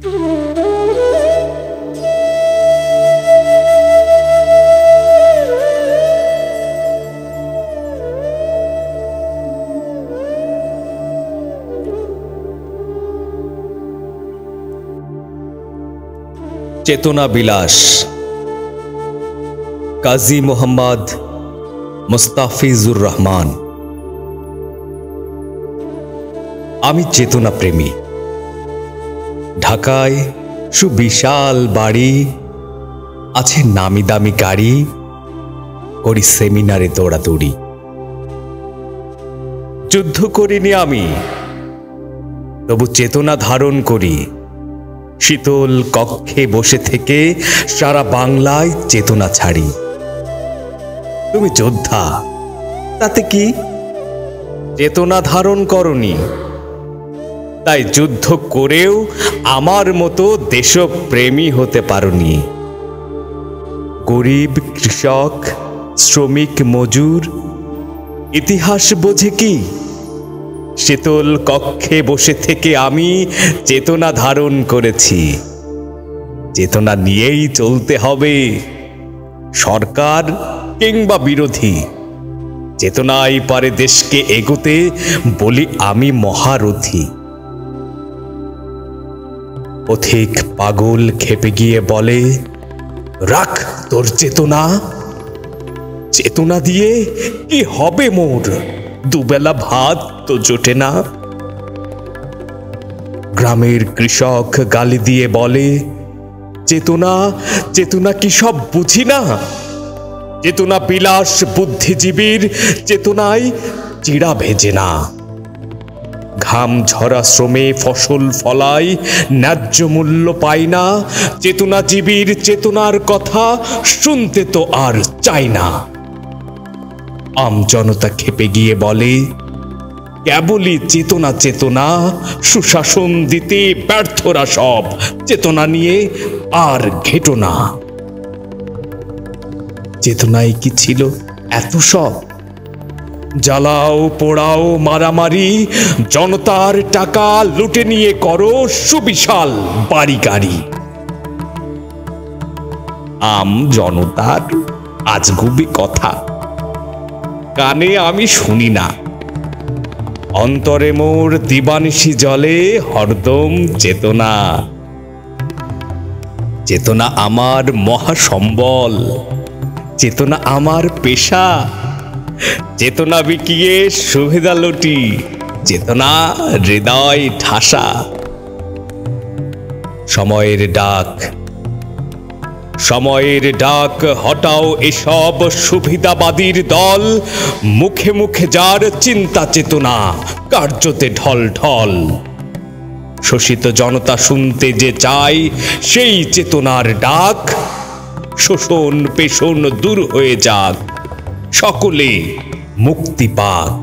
চেতনা বিলাস, কাজী মোহাম্মদ মুস্তাফিজুর রহমান। আমি চেতনা প্রেমী। ঢাকায় সুবিশাল বাড়ি, আছে নামি দামি গাড়ি, করি সেমিনারে দৌড়াদৌড়ি। যুদ্ধ করিনি আমি, তবু চেতনা ধারণ করি। শীতল কক্ষে বসে থেকে সারা বাংলায় চেতনা ছাড়ি। তুমি যোদ্ধা, তাতে কি? চেতনা ধারণ করনি, তাই যুদ্ধ করেও আমার মতো দেশপ্রেমী হতে পারোনি। গরিব, কৃষক, শ্রমিক, মজুর ইতিহাস বোঝে কি? শীতল কক্ষে বসে থেকে আমি চেতনা ধারণ করেছি। চেতনা নিয়েই চলতে হবে, সরকার কিংবা বিরোধী। চেতনাই পারে দেশকে এগোতে, বলি আমি মহারথী। পথিক পাগল খেপে গিয়ে বলে, রাখ তোর চেতনা। চেতনা দিয়ে কি হবে মোর? দুবেলা ভাত তো জোটে না। গ্রামের কৃষক গালি দিয়ে বলে, চেতনা চেতনা কি সব বুঝি না? চেতনা বিলাস বুদ্ধিজীবীর, চেতনায় চিড়া ভেজে না। ঘাম ঝরা শ্রমে ফসল ফলাই, ন্যায্য মূল্য পাই না। চেতনাজীবীর চেতনার কথা শুনতে তো আর চাই না। আম জনতা খেপে গিয়ে বলে, কেবলই চেতনা চেতনা, সুশাসন দিতে ব্যর্থরা সব। চেতনা নিয়ে আর ঘেটো না। চেতনায় কি ছিল এত সব? জ্বালাও পোড়াও মারামারি, জনতার টাকা লুটে নিয়ে করো সুবিশাল বাড়ি গাড়ি। আম জনতার আজগুবি কথা কানে আমি শুনি না। অন্তরে মোর দিবানিশি জলে হরদম চেতনা। চেতনা আমার মহাসম্বল, চেতনা আমার পেশা। চেতনা বিকিয়ে সুবিধা লুটি, চেতনা হৃদয় ঠাসা। সময়ের ডাক, সময়ের ডাক হটাও এসব সুবিধাবাদীর দল। মুখে মুখে যার চিন্তা চেতনা, কার্যতে ঢল ঢল। শোষিত জনতা শুনতে যে চায় সেই চেতনার ডাক। শোষণ পেষণ দূর হয়ে যাক, সকলে মুক্তি পাক।